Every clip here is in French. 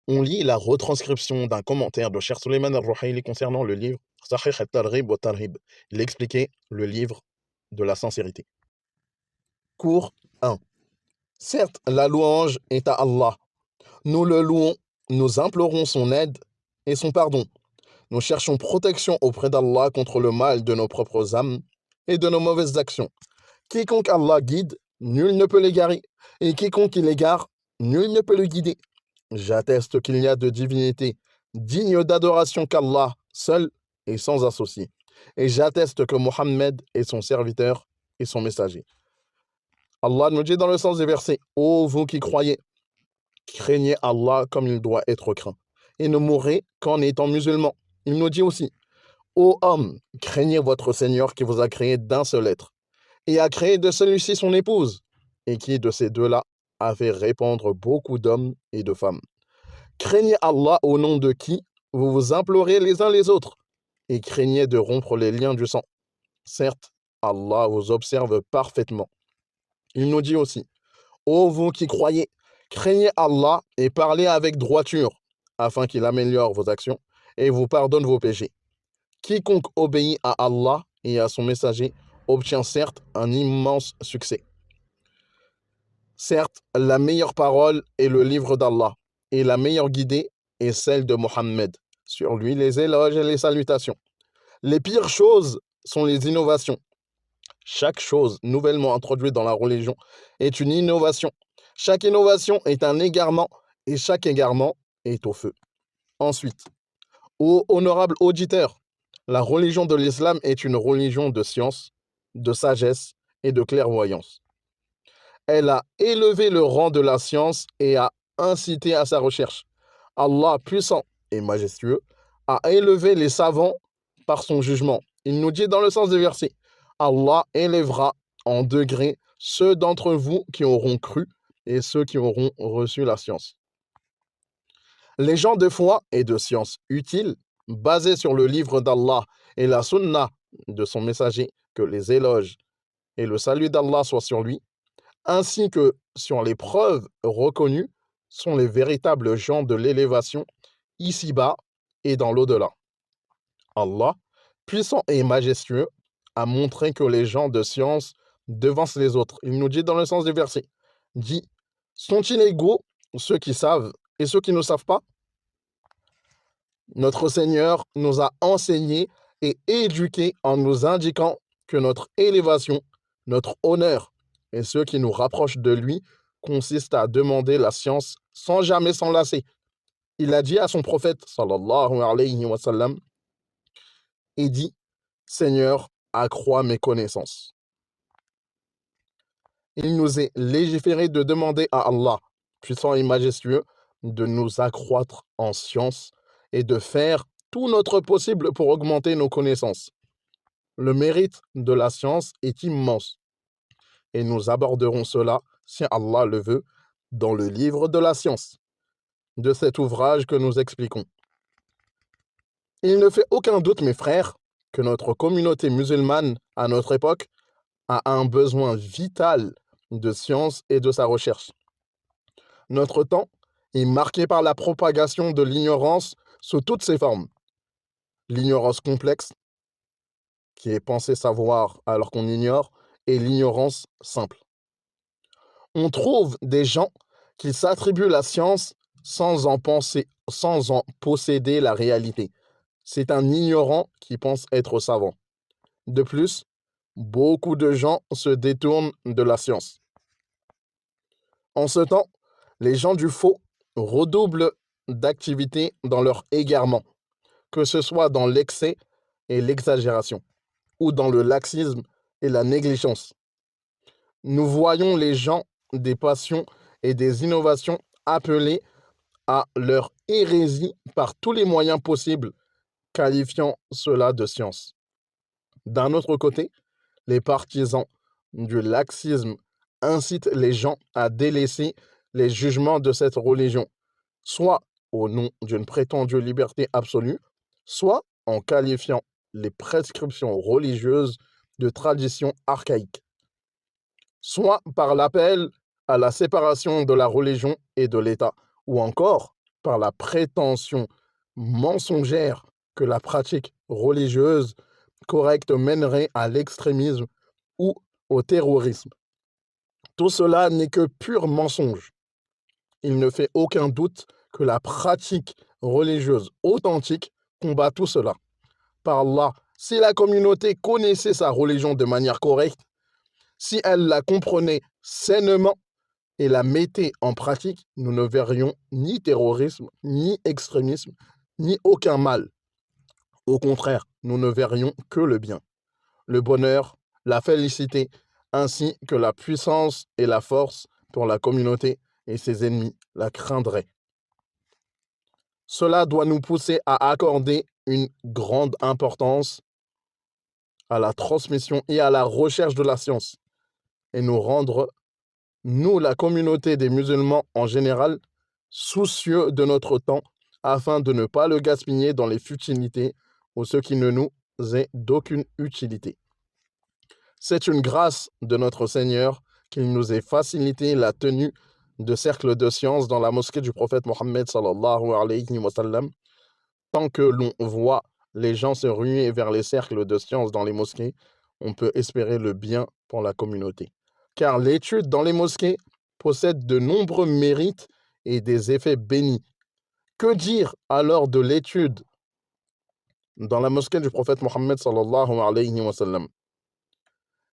On lit la retranscription d'un commentaire de Cheikh Souleymane al-Ruhaili concernant le livre Sahih al-Targhib wa Tarhib. Il expliquait le livre de la sincérité. Cours 1. Certes, la louange est à Allah. Nous le louons, nous implorons son aide et son pardon. Nous cherchons protection auprès d'Allah contre le mal de nos propres âmes et de nos mauvaises actions. Quiconque Allah guide, nul ne peut l'égarer, et quiconque il égare, nul ne peut le guider. J'atteste qu'il n'y a de divinité digne d'adoration qu'Allah, seul et sans associé. Et j'atteste que Mohammed est son serviteur et son messager. Allah nous dit dans le sens des versets, ô vous qui croyez, craignez Allah comme il doit être craint, et ne mourrez qu'en étant musulmans. Il nous dit aussi, ô hommes, craignez votre Seigneur qui vous a créé d'un seul être, et a créé de celui-ci son épouse, et qui de ces deux-là a fait répandre beaucoup d'hommes et de femmes. Craignez Allah au nom de qui vous vous implorez les uns les autres, et craignez de rompre les liens du sang. Certes, Allah vous observe parfaitement. Il nous dit aussi, ô vous qui croyez, craignez Allah et parlez avec droiture, afin qu'il améliore vos actions et vous pardonne vos péchés. Quiconque obéit à Allah et à son messager obtient certes un immense succès. Certes, la meilleure parole est le livre d'Allah, et la meilleure guidée est celle de Mohammed. Sur lui, les éloges et les salutations. Les pires choses sont les innovations. Chaque chose nouvellement introduite dans la religion est une innovation. Chaque innovation est un égarement, et chaque égarement est au feu. Ensuite, ô honorable auditeur, la religion de l'islam est une religion de science, de sagesse et de clairvoyance. Elle a élevé le rang de la science et a incité à sa recherche. Allah, puissant et majestueux, a élevé les savants par son jugement. Il nous dit dans le sens des versets, Allah élèvera en degrés ceux d'entre vous qui auront cru et ceux qui auront reçu la science. Les gens de foi et de science utiles, basés sur le livre d'Allah et la sunna de son messager, que les éloges et le salut d'Allah soient sur lui, ainsi que sur les preuves reconnues, sont les véritables gens de l'élévation, ici-bas et dans l'au-delà. Allah, puissant et majestueux, a montré que les gens de science devancent les autres. Il nous dit dans le sens des versets, dit, sont-ils égaux ceux qui savent et ceux qui ne savent pas? Notre Seigneur nous a enseigné et éduqués en nous indiquant que notre élévation, notre honneur et ce qui nous rapproche de lui consiste à demander la science sans jamais s'en lasser. Il a dit à son prophète, sallallahu alayhi wa sallam, et dit, Seigneur, accrois mes connaissances. Il nous est légiféré de demander à Allah, puissant et majestueux, de nous accroître en science et de faire tout notre possible pour augmenter nos connaissances. Le mérite de la science est immense et nous aborderons cela, si Allah le veut, dans le livre de la science, de cet ouvrage que nous expliquons. Il ne fait aucun doute, mes frères, que notre communauté musulmane, à notre époque, a un besoin vital de science et de sa recherche. Notre temps est marqué par la propagation de l'ignorance sous toutes ses formes. L'ignorance complexe, qui est penser savoir alors qu'on ignore, et l'ignorance simple. On trouve des gens qui s'attribuent la science sans en penser, sans en posséder la réalité. C'est un ignorant qui pense être savant. De plus, beaucoup de gens se détournent de la science. En ce temps, les gens du faux redoublent d'activité dans leur égarement, que ce soit dans l'excès et l'exagération, ou dans le laxisme et la négligence. Nous voyons les gens des passions et des innovations appelés à leur hérésie par tous les moyens possibles, qualifiant cela de science. D'un autre côté, les partisans du laxisme incitent les gens à délaisser les jugements de cette religion, soit au nom d'une prétendue liberté absolue, soit en qualifiant les prescriptions religieuses de traditions archaïques, soit par l'appel à la séparation de la religion et de l'État, ou encore par la prétention mensongère que la pratique religieuse correcte mènerait à l'extrémisme ou au terrorisme. Tout cela n'est que pur mensonge. Il ne fait aucun doute que la pratique religieuse authentique combat tout cela. Par Allah, si la communauté connaissait sa religion de manière correcte, si elle la comprenait sainement et la mettait en pratique, nous ne verrions ni terrorisme, ni extrémisme, ni aucun mal. Au contraire, nous ne verrions que le bien, le bonheur, la félicité, ainsi que la puissance et la force pour la communauté, et ses ennemis la craindraient. Cela doit nous pousser à accorder une grande importance à la transmission et à la recherche de la science, et nous rendre, nous, la communauté des musulmans en général, soucieux de notre temps, afin de ne pas le gaspiller dans les futilités ou ce qui ne nous est d'aucune utilité. C'est une grâce de notre Seigneur qu'il nous ait facilité la tenue de cercles de sciences dans la mosquée du prophète Mohammed sallallahu alayhi wa sallam. Tant que l'on voit les gens se ruer vers les cercles de sciences dans les mosquées, on peut espérer le bien pour la communauté. Car l'étude dans les mosquées possède de nombreux mérites et des effets bénis. Que dire alors de l'étude dans la mosquée du prophète Mohammed sallallahu alayhi wa sallam?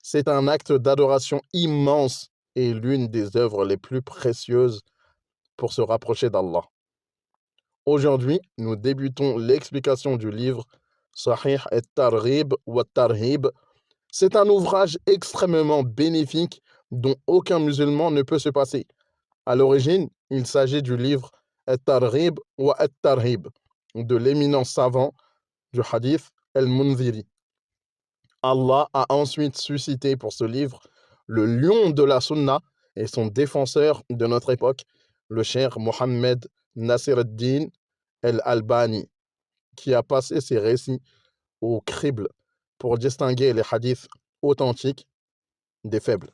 C'est un acte d'adoration immense et l'une des œuvres les plus précieuses pour se rapprocher d'Allah. Aujourd'hui, nous débutons l'explication du livre Sahih at-Targhib wa at-Tarhib. C'est un ouvrage extrêmement bénéfique dont aucun musulman ne peut se passer. À l'origine, il s'agit du livre At-Targhib wa at-Tarhib de l'éminent savant du hadith Al-Munziri. Allah a ensuite suscité pour ce livre le lion de la Sunna et son défenseur de notre époque, le cheikh Mohammed Nasir ad-Din al-Albani, qui a passé ses récits au crible pour distinguer les hadiths authentiques des faibles.